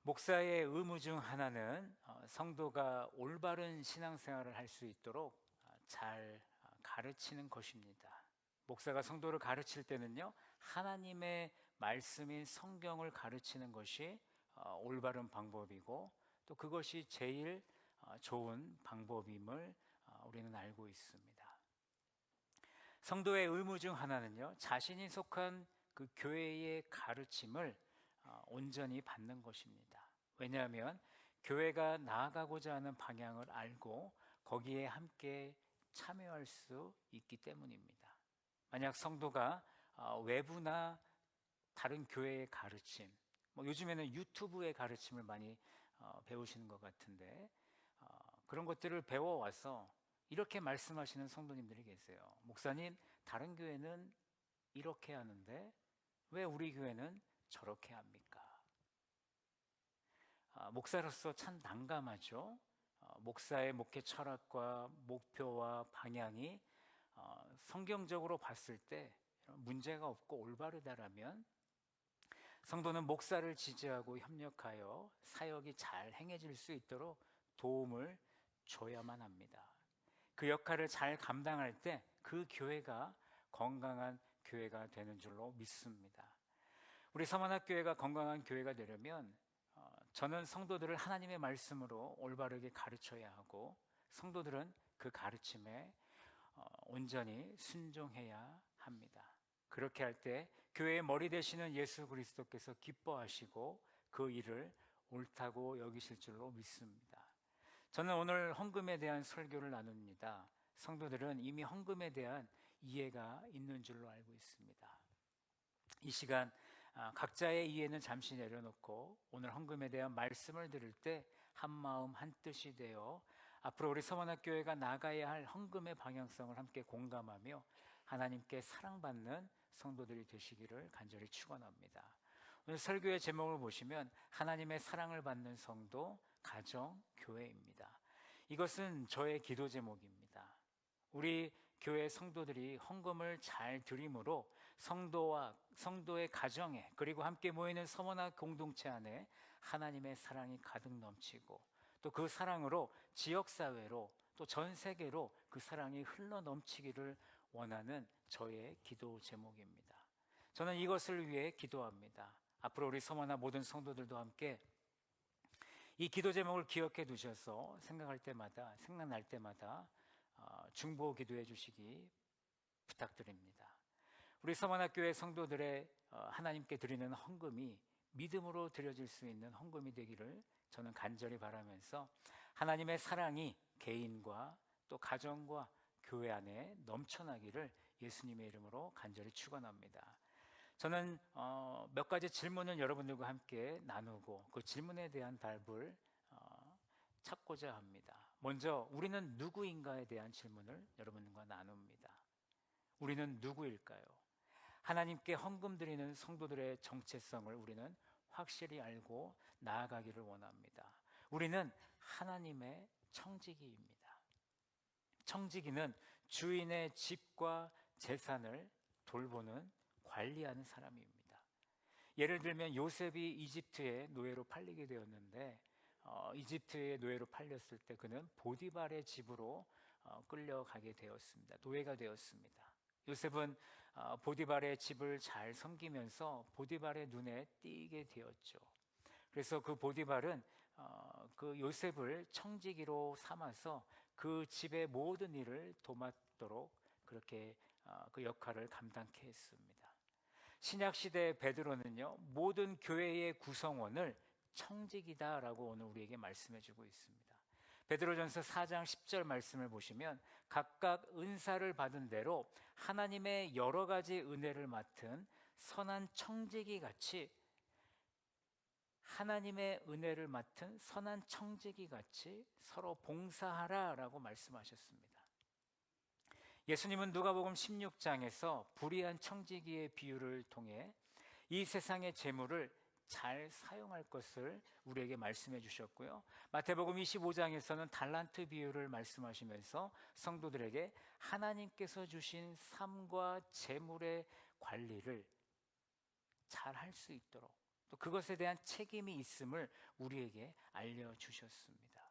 목사의 의무 중 하나는 성도가 올바른 신앙생활을 할 수 있도록 잘 가르치는 것입니다. 목사가 성도를 가르칠 때는요, 하나님의 말씀인 성경을 가르치는 것이 올바른 방법이고, 또 그것이 제일 좋은 방법임을 우리는 알고 있습니다. 성도의 의무 중 하나는요, 자신이 속한 그 교회의 가르침을 온전히 받는 것입니다. 왜냐하면 교회가 나아가고자 하는 방향을 알고 거기에 함께 참여할 수 있기 때문입니다. 만약 성도가 외부나 다른 교회의 가르침, 요즘에는 유튜브의 가르침을 많이 배우시는 것 같은데, 그런 것들을 배워와서 이렇게 말씀하시는 성도님들이 계세요. 목사님, 다른 교회는 이렇게 하는데 왜 우리 교회는 저렇게 합니까? 목사로서 참 난감하죠. 목사의 목회 철학과 목표와 방향이 성경적으로 봤을 때 문제가 없고 올바르다라면 성도는 목사를 지지하고 협력하여 사역이 잘 행해질 수 있도록 도움을 줘야만 합니다. 그 역할을 잘 감당할 때 그 교회가 건강한 교회가 되는 줄로 믿습니다. 우리 서만학교회가 건강한 교회가 되려면 저는 성도들을 하나님의 말씀으로 올바르게 가르쳐야 하고, 성도들은 그 가르침에 온전히 순종해야 합니다. 그렇게 할 때 교회의 머리 되시는 예수 그리스도께서 기뻐하시고 그 일을 옳다고 여기실 줄로 믿습니다. 저는 오늘 헌금에 대한 설교를 나눕니다. 성도들은 이미 헌금에 대한 이해가 있는 줄로 알고 있습니다. 이 시간 각자의 이해는 잠시 내려놓고 오늘 헌금에 대한 말씀을 들을 때 한마음 한뜻이 되어 앞으로 우리 서원학교회가 나가야 할 헌금의 방향성을 함께 공감하며 하나님께 사랑받는 성도들이 되시기를 간절히 축원합니다. 오늘 설교의 제목을 보시면 하나님의 사랑을 받는 성도, 가정, 교회입니다. 이것은 저의 기도 제목입니다. 우리 교회 성도들이 헌금을 잘 드림으로 성도의 가정에, 그리고 함께 모이는 서원학 공동체 안에 하나님의 사랑이 가득 넘치고, 또 그 사랑으로 지역사회로, 또 전 세계로 그 사랑이 흘러 넘치기를 원하는 저의 기도 제목입니다. 저는 이것을 위해 기도합니다. 앞으로 우리 서원학 모든 성도들도 함께 이 기도 제목을 기억해 두셔서 생각날 때마다 중보 기도해 주시기 부탁드립니다. 우리 서만학교회 성도들의 하나님께 드리는 헌금이 믿음으로 드려질 수 있는 헌금이 되기를 저는 간절히 바라면서 가님의 사랑이 개인과 또 가정과 교회 안에 넘쳐나기를 예수님의 이름으로 간절히 축원합니다. 저는 몇 가지 질문을 여러분들과 함께 나누고 그 질문에 대한 답을 찾고자 합니다. 먼저 우리는 누구인가에 대한 질문을 여러분과 나눕니다. 우리는 누구일까요? 하나님께 헌금 드리는 성도들의 정체성을 우리는 확실히 알고 나아가기를 원합니다. 우리는 하나님의 청지기입니다. 청지기는 주인의 집과 재산을 돌보는, 관리하는 사람입니다. 예를 들면 요셉이 이집트의 노예로 팔리게 되었는데, 이집트의 노예로 팔렸을 때 그는 보디발의 집으로 끌려가게 되었습니다. 노예가 되었습니다. 요셉은 보디발의 집을 잘 섬기면서 보디발의 눈에 띄게 되었죠. 그래서 그 보디발은 그 요셉을 청지기로 삼아서 그 집의 모든 일을 도맡도록 그렇게 그 역할을 감당케 했습니다. 신약시대 베드로는요, 모든 교회의 구성원을 청지기다라고 오늘 우리에게 말씀해주고 있습니다. 베드로전서 4장 10절 말씀을 보시면 각각 은사를 받은 대로 하나님의 여러 가지 은혜를 맡은 선한 청지기 같이, 하나님의 은혜를 맡은 선한 청지기 같이 서로 봉사하라라고 말씀하셨습니다. 예수님은 누가복음 16장에서 불의한 청지기의 비유를 통해 이 세상의 재물을 잘 사용할 것을 우리에게 말씀해 주셨고요. 마태복음 25장에서는 달란트 비유를 말씀하시면서 성도들에게 하나님께서 주신 삶과 재물의 관리를 잘 할 수 있도록, 또 그것에 대한 책임이 있음을 우리에게 알려주셨습니다.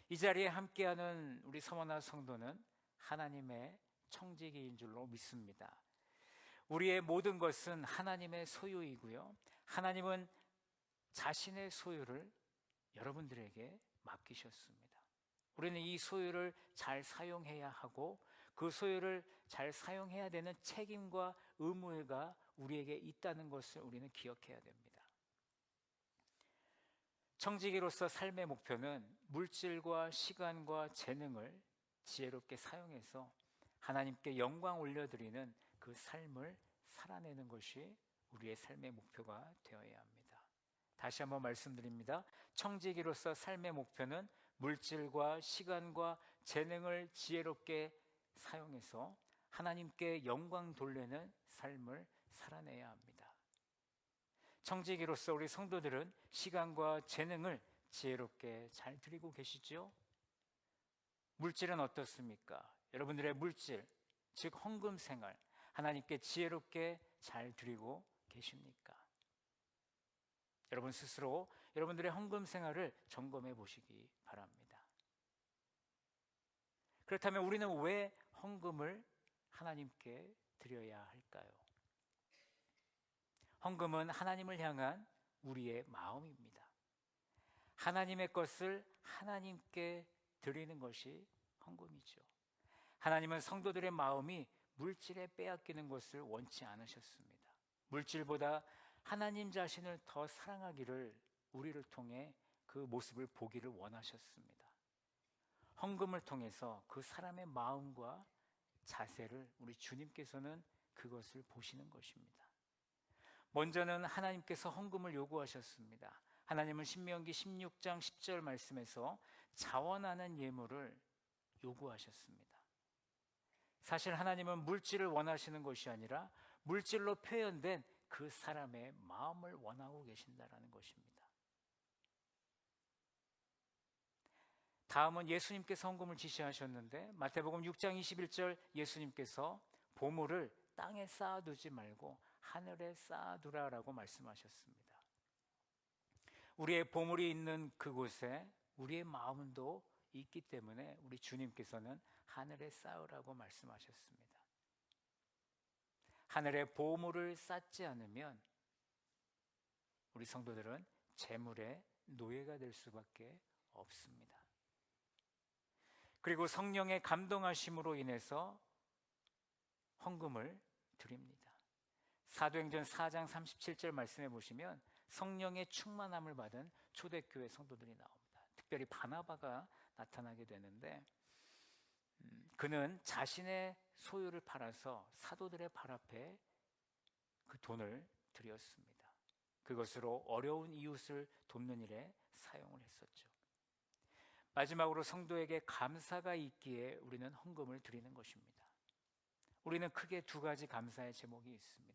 이 자리에 함께하는 우리 서머나 성도는 하나님의 청지기인 줄로 믿습니다. 우리의 모든 것은 하나님의 소유이고요, 하나님은 자신의 소유를 여러분들에게 맡기셨습니다. 우리는 이 소유를 잘 사용해야 하고 그 소유를 잘 사용해야 되는 책임과 의무가 우리에게 있다는 것을 우리는 기억해야 됩니다. 청지기로서 삶의 목표는 물질과 시간과 재능을 지혜롭게 사용해서 하나님께 영광 올려드리는 그 삶을 살아내는 것이 우리의 삶의 목표가 되어야 합니다. 다시 한번 말씀드립니다. 청지기로서 삶의 목표는 물질과 시간과 재능을 지혜롭게 사용해서 하나님께 영광 돌리는 삶을 살아내야 합니다. 청지기로서 우리 성도들은 시간과 재능을 지혜롭게 잘 드리고 계시죠? 물질은 어떻습니까? 여러분들의 물질, 즉 헌금 생활, 하나님께 지혜롭게 잘 드리고 계십니까? 여러분 스스로 여러분들의 헌금 생활을 점검해 보시기 바랍니다. 그렇다면 우리는 왜 헌금을 하나님께 드려야 할까요? 헌금은 하나님을 향한 우리의 마음입니다. 하나님의 것을 하나님께 드리는 것이 헌금이죠. 하나님은 성도들의 마음이 물질에 빼앗기는 것을 원치 않으셨습니다. 물질보다 하나님 자신을 더 사랑하기를 우리를 통해 그 모습을 보기를 원하셨습니다. 헌금을 통해서 그 사람의 마음과 자세를 우리 주님께서는 그것을 보시는 것입니다. 먼저는 하나님께서 헌금을 요구하셨습니다. 하나님은 신명기 16장 10절 말씀에서 자원하는 예물을 요구하셨습니다. 사실 하나님은 물질을 원하시는 것이 아니라 물질로 표현된 그 사람의 마음을 원하고 계신다는 것입니다. 다음은 예수님께서 헌금을 지시하셨는데 마태복음 6장 21절 예수님께서 보물을 땅에 쌓아두지 말고 하늘에 쌓아두라라고 말씀하셨습니다. 우리의 보물이 있는 그곳에 우리의 마음도 있기 때문에 우리 주님께서는 하늘에 쌓으라고 말씀하셨습니다. 하늘에 보물을 쌓지 않으면 우리 성도들은 재물의 노예가 될 수밖에 없습니다. 그리고 성령의 감동하심으로 인해서 헌금을 드립니다. 사도행전 4장 37절 말씀해 보시면 성령의 충만함을 받은 초대교회 성도들이 나옵니다. 특별히 바나바가 나타나게 되는데 그는 자신의 소유를 팔아서 사도들의 발 앞에 그 돈을 드렸습니다. 그것으로 어려운 이웃을 돕는 일에 사용을 했었죠. 마지막으로 성도에게 감사가 있기에 우리는 헌금을 드리는 것입니다. 우리는 크게 두 가지 감사의 제목이 있습니다.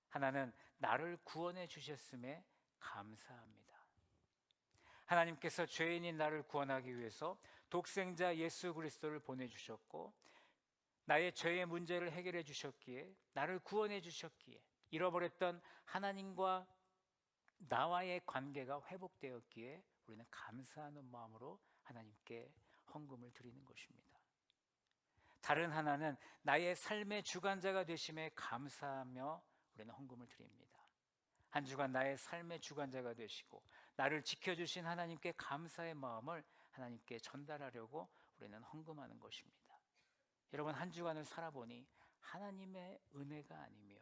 하나는 나를 구원해 주셨음에 감사합니다. 하나님께서 죄인인 나를 구원하기 위해서 독생자 예수 그리스도를 보내주셨고 나의 죄의 문제를 해결해 주셨기에, 나를 구원해 주셨기에, 잃어버렸던 하나님과 나와의 관계가 회복되었기에 우리는 감사하는 마음으로 하나님께 헌금을 드리는 것입니다. 다른 하나는 나의 삶의 주관자가 되심에 감사하며 우리는 헌금을 드립니다. 한 주간 나의 삶의 주관자가 되시고 나를 지켜주신 하나님께 감사의 마음을 하나님께 전달하려고 우리는 헌금하는 것입니다. 여러분, 한 주간을 살아보니 하나님의 은혜가 아니면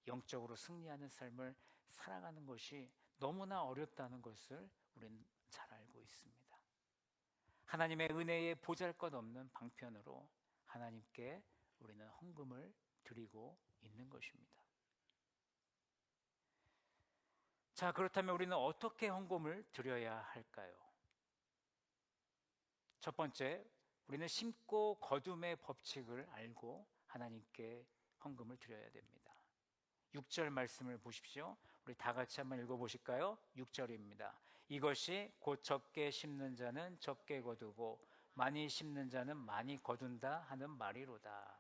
영적으로 승리하는 삶을 살아가는 것이 너무나 어렵다는 것을 우리는 잘 알고 있습니다. 하나님의 은혜에 보잘것없는 방편으로 하나님께 우리는 헌금을 드리고 있는 것입니다. 자, 그렇다면 우리는 어떻게 헌금을 드려야 할까요? 첫 번째, 우리는 심고 거둠의 법칙을 알고 하나님께 헌금을 드려야 됩니다. 6절 말씀을 보십시오. 우리 다 같이 한번 읽어보실까요? 6절입니다. 이것이 곧 적게 심는 자는 적게 거두고 많이 심는 자는 많이 거둔다 하는 말이로다.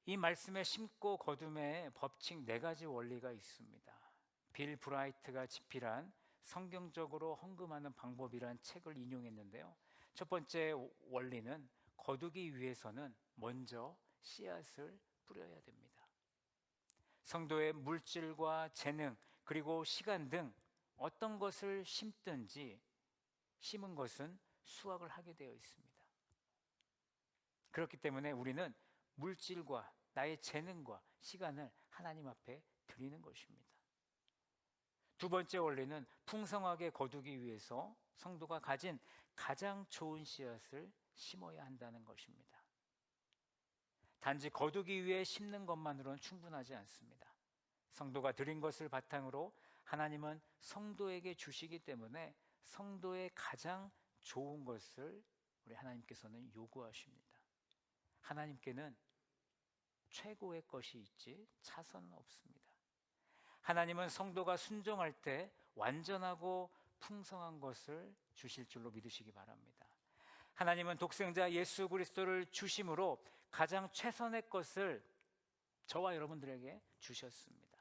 이 말씀에 심고 거둠의 법칙 네 가지 원리가 있습니다. 빌 브라이트가 집필한 성경적으로 헌금하는 방법이란 책을 인용했는데요. 첫 번째 원리는 거두기 위해서는 먼저 씨앗을 뿌려야 됩니다. 성도의 물질과 재능 그리고 시간 등 어떤 것을 심든지 심은 것은 수확을 하게 되어 있습니다. 그렇기 때문에 우리는 물질과 나의 재능과 시간을 하나님 앞에 드리는 것입니다. 두 번째 원리는 풍성하게 거두기 위해서 성도가 가진 가장 좋은 씨앗을 심어야 한다는 것입니다. 단지 거두기 위해 심는 것만으로는 충분하지 않습니다. 성도가 드린 것을 바탕으로 하나님은 성도에게 주시기 때문에 성도의 가장 좋은 것을 우리 하나님께서는 요구하십니다. 하나님께는 최고의 것이 있지 차선은 없습니다. 하나님은 성도가 순종할 때 완전하고 풍성한 것을 주실 줄로 믿으시기 바랍니다. 하나님은 독생자 예수 그리스도를 주심으로 가장 최선의 것을 저와 여러분들에게 주셨습니다.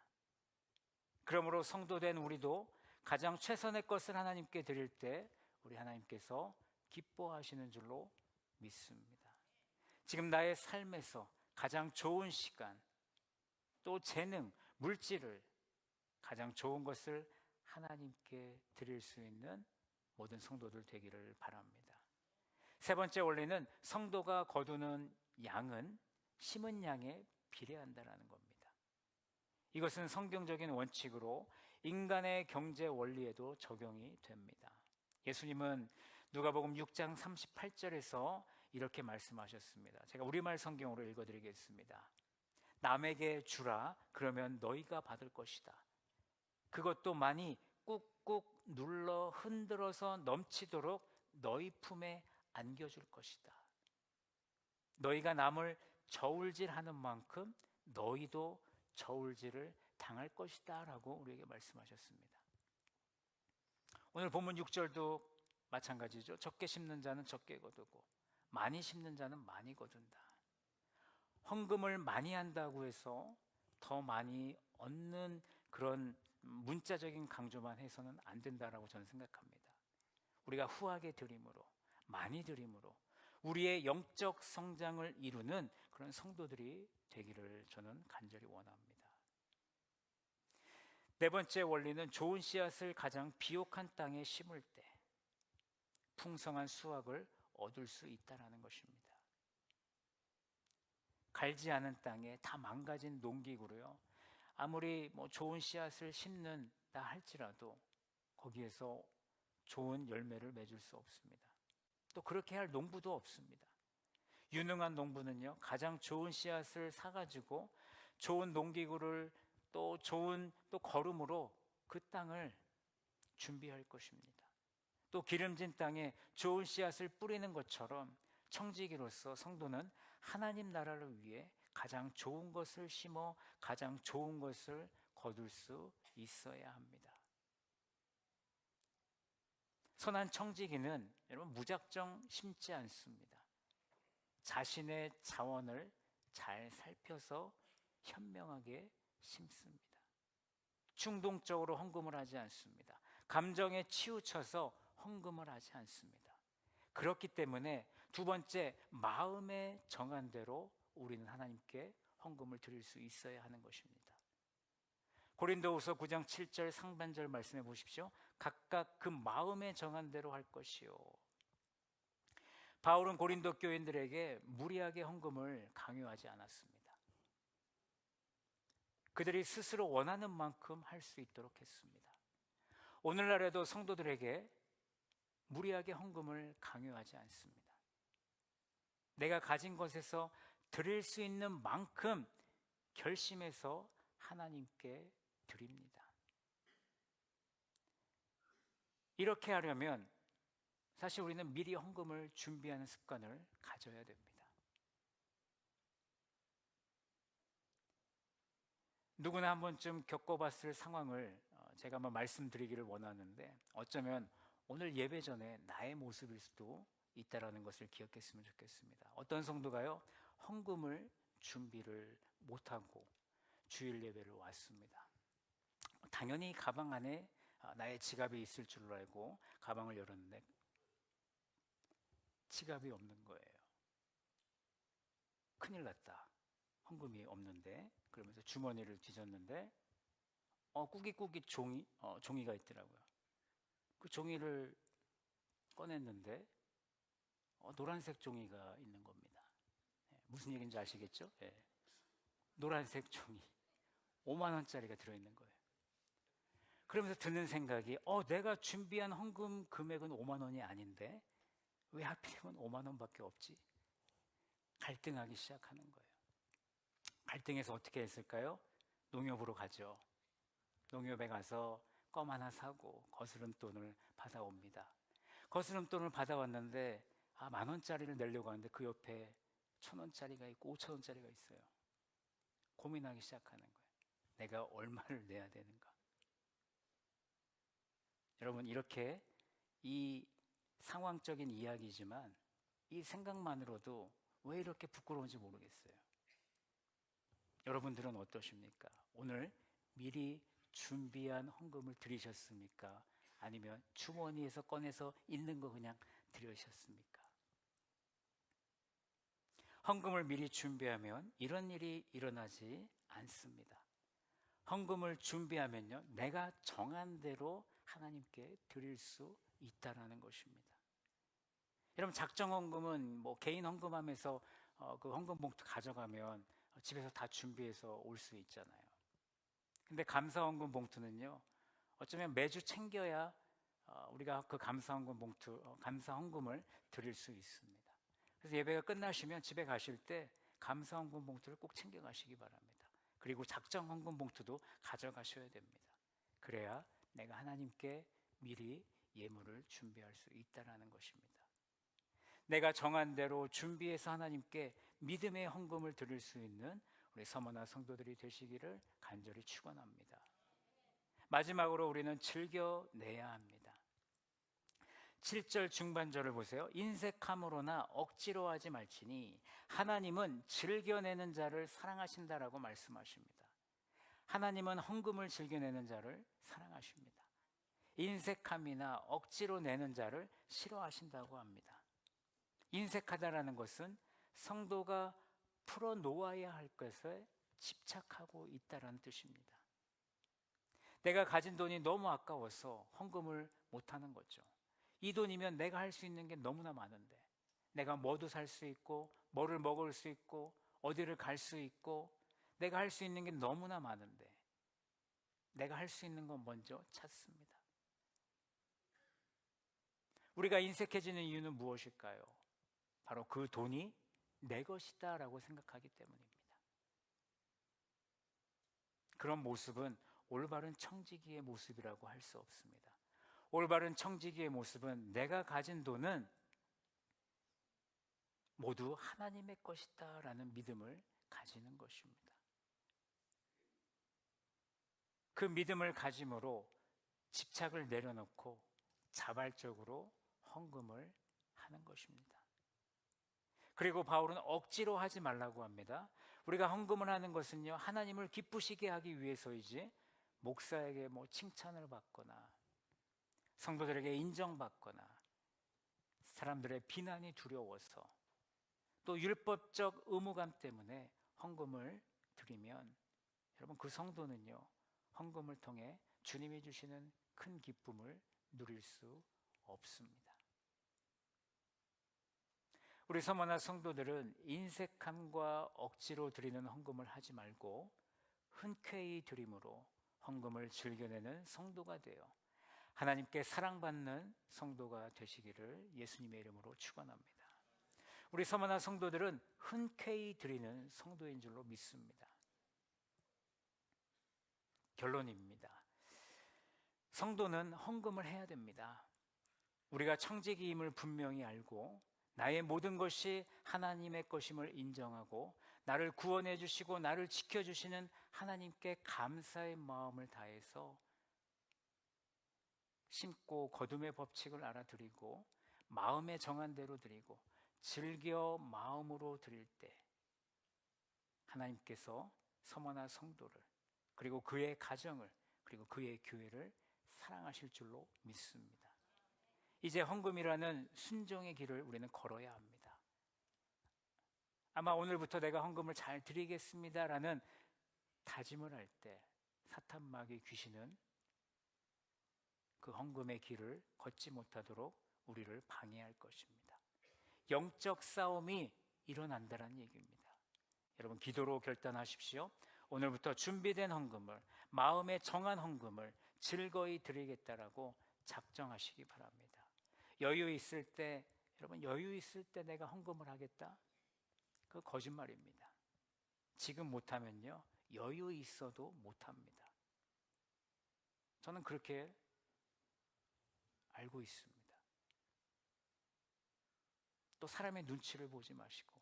그러므로 성도된 우리도 가장 최선의 것을 하나님께 드릴 때 우리 하나님께서 기뻐하시는 줄로 믿습니다. 지금 나의 삶에서 가장 좋은 시간, 또 재능, 물질을 가장 좋은 것을 하나님께 드릴 수 있는 모든 성도들 되기를 바랍니다. 세 번째 원리는 성도가 거두는 양은 심은 양에 비례한다는 겁니다. 이것은 성경적인 원칙으로 인간의 경제 원리에도 적용이 됩니다. 예수님은 누가복음 6장 38절에서 이렇게 말씀하셨습니다. 제가 우리말 성경으로 읽어드리겠습니다. 남에게 주라, 그러면 너희가 받을 것이다. 그것도 많이 꾹꾹 눌러 흔들어서 넘치도록 너희 품에 안겨줄 것이다. 너희가 남을 저울질하는 만큼 너희도 저울질을 당할 것이다 라고 우리에게 말씀하셨습니다. 오늘 본문 6절도 마찬가지죠. 적게 심는 자는 적게 거두고 많이 심는 자는 많이 거둔다. 헌금을 많이 한다고 해서 더 많이 얻는 그런 문자적인 강조만 해서는 안 된다라고 저는 생각합니다. 우리가 후하게 드림으로, 많이 드림으로 우리의 영적 성장을 이루는 그런 성도들이 되기를 저는 간절히 원합니다. 네 번째 원리는 좋은 씨앗을 가장 비옥한 땅에 심을 때 풍성한 수확을 얻을 수 있다는 것입니다. 갈지 않은 땅에 다 망가진 농기구로요, 아무리 좋은 씨앗을 심는다 할지라도 거기에서 좋은 열매를 맺을 수 없습니다. 또 그렇게 할 농부도 없습니다. 유능한 농부는요, 가장 좋은 씨앗을 사가지고 좋은 농기구를 또 좋은 거름으로 그 땅을 준비할 것입니다. 또 기름진 땅에 좋은 씨앗을 뿌리는 것처럼 청지기로서 성도는 하나님 나라를 위해 가장 좋은 것을 심어 가장 좋은 것을 거둘 수 있어야 합니다. 선한 청지기는 여러분 무작정 심지 않습니다. 자신의 자원을 잘 살펴서 현명하게 심습니다. 충동적으로 헌금을 하지 않습니다. 감정에 치우쳐서 헌금을 하지 않습니다. 그렇기 때문에 두 번째, 마음에 정한 대로 우리는 하나님께 헌금을 드릴 수 있어야 하는 것입니다. 고린도후서 9장 7절 상반절 말씀해 보십시오. 각각 그 마음에 정한 대로 할 것이요. 바울은 고린도 교인들에게 무리하게 헌금을 강요하지 않았습니다. 그들이 스스로 원하는 만큼 할 수 있도록 했습니다. 오늘날에도 성도들에게 무리하게 헌금을 강요하지 않습니다. 내가 가진 것에서 드릴 수 있는 만큼 결심해서 하나님께 드립니다. 이렇게 하려면 사실 우리는 미리 헌금을 준비하는 습관을 가져야 됩니다. 누구나 한 번쯤 겪어봤을 상황을 제가 한번 말씀드리기를 원하는데, 어쩌면 오늘 예배 전에 나의 모습일 수도 있다라는 것을 기억했으면 좋겠습니다. 어떤 성도가요, 헌금을 준비를 못하고 주일 예배를 왔습니다. 당연히 가방 안에 나의 지갑이 있을 줄 알고 가방을 열었는데 지갑이 없는 거예요. 큰일 났다. 헌금이 없는데. 그러면서 주머니를 뒤졌는데 꾸깃꾸깃 종이가 있더라고요. 그 종이를 꺼냈는데 노란색 종이가 있는 겁니다. 무슨 얘기인지 아시겠죠? 예. 노란색 종이 5만 원짜리가 들어있는 거예요. 그러면서 드는 생각이 내가 준비한 헌금 금액은 5만 원이 아닌데 왜 하필이면 5만 원밖에 없지? 갈등하기 시작하는 거예요. 갈등해서 어떻게 했을까요? 농협으로 가죠. 농협에 가서 껌 하나 사고 거스름돈을 받아옵니다. 거스름돈을 받아왔는데 10,000원짜리를 내려고 하는데 그 옆에 1,000원짜리가 있고 5,000원짜리가 있어요. 고민하기 시작하는 거예요. 내가 얼마를 내야 되는가? 여러분, 이렇게 이 상황적인 이야기지만 이 생각만으로도 왜 이렇게 부끄러운지 모르겠어요. 여러분들은 어떠십니까? 오늘 미리 준비한 헌금을 드리셨습니까? 아니면 주머니에서 꺼내서 있는 거 그냥 드리셨습니까? 헌금을 미리 준비하면 이런 일이 일어나지 않습니다. 헌금을 준비하면요, 내가 정한 대로 하나님께 드릴 수 있다라는 것입니다. 여러분, 작정 헌금은 개인 헌금하면서 그 헌금 봉투 가져가면 집에서 다 준비해서 올 수 있잖아요. 근데 감사 헌금 봉투는요, 어쩌면 매주 챙겨야 우리가 그 감사 헌금 봉투, 감사 헌금을 드릴 수 있습니다. 그래서 예배가 끝나시면 집에 가실 때 감사 헌금 봉투를 꼭 챙겨 가시기 바랍니다. 그리고 작정 헌금 봉투도 가져가셔야 됩니다. 그래야 내가 하나님께 미리 예물을 준비할 수 있다라는 것입니다. 내가 정한 대로 준비해서 하나님께 믿음의 헌금을 드릴 수 있는 우리 서머나 성도들이 되시기를 간절히 축원합니다. 마지막으로 우리는 즐겨내야 합니다. 7절 중반절을 보세요. 인색함으로나 억지로 하지 말지니 하나님은 즐겨내는 자를 사랑하신다라고 말씀하십니다. 하나님은 헌금을 즐겨내는 자를 사랑하십니다. 인색함이나 억지로 내는 자를 싫어하신다고 합니다. 인색하다라는 것은 성도가 풀어놓아야 할 것에 집착하고 있다라는 뜻입니다. 내가 가진 돈이 너무 아까워서 헌금을 못하는 거죠. 이 돈이면 내가 할 수 있는 게 너무나 많은데, 내가 뭐도 살 수 있고 뭐를 먹을 수 있고 어디를 갈 수 있고 내가 할 수 있는 게 너무나 많은데 내가 할 수 있는 건 먼저 찾습니다. 우리가 인색해지는 이유는 무엇일까요? 바로 그 돈이 내 것이다 라고 생각하기 때문입니다. 그런 모습은 올바른 청지기의 모습이라고 할 수 없습니다. 올바른 청지기의 모습은 내가 가진 돈은 모두 하나님의 것이다 라는 믿음을 가지는 것입니다. 그 믿음을 가짐으로 집착을 내려놓고 자발적으로 헌금을 하는 것입니다. 그리고 바울은 억지로 하지 말라고 합니다. 우리가 헌금을 하는 것은요, 하나님을 기쁘시게 하기 위해서이지 목사에게 칭찬을 받거나 성도들에게 인정받거나 사람들의 비난이 두려워서 또 율법적 의무감 때문에 헌금을 드리면 여러분, 그 성도는요, 헌금을 통해 주님이 주시는 큰 기쁨을 누릴 수 없습니다. 우리 서머나 성도들은 인색함과 억지로 드리는 헌금을 하지 말고 흔쾌히 드림으로 헌금을 즐겨내는 성도가 되어 하나님께 사랑받는 성도가 되시기를 예수님의 이름으로 축원합니다. 우리 서머나 성도들은 흔쾌히 드리는 성도인 줄로 믿습니다. 결론입니다. 성도는 헌금을 해야 됩니다. 우리가 청지기임을 분명히 알고 나의 모든 것이 하나님의 것임을 인정하고 나를 구원해 주시고 나를 지켜주시는 하나님께 감사의 마음을 다해서 심고 거둠의 법칙을 알아드리고 마음에 정한 대로 드리고 즐겨 마음으로 드릴 때 하나님께서 서머나 성도를, 그리고 그의 가정을, 그리고 그의 교회를 사랑하실 줄로 믿습니다. 이제 헌금이라는 순종의 길을 우리는 걸어야 합니다. 아마 오늘부터 내가 헌금을 잘 드리겠습니다라는 다짐을 할 때 사탄 마귀 귀신은 그 헌금의 길을 걷지 못하도록 우리를 방해할 것입니다. 영적 싸움이 일어난다는 얘기입니다. 여러분, 기도로 결단하십시오. 오늘부터 준비된 헌금을, 마음에 정한 헌금을 즐거이 드리겠다라고 작정하시기 바랍니다. 여유 있을 때, 여러분, 여유 있을 때 내가 헌금을 하겠다? 그 거짓말입니다. 지금 못하면요, 여유 있어도 못합니다. 저는 그렇게 알고 있습니다. 또 사람의 눈치를 보지 마시고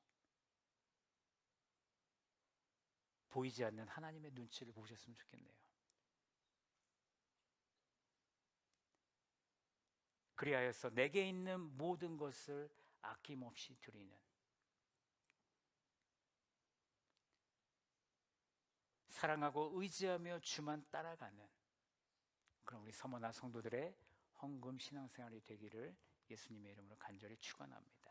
보이지 않는 하나님의 눈치를 보셨으면 좋겠네요. 그리하여서 내게 있는 모든 것을 아낌없이 드리는, 사랑하고 의지하며 주만 따라가는 그런 우리 서머나 성도들의 헌금 신앙생활이 되기를 예수님의 이름으로 간절히 축원합니다.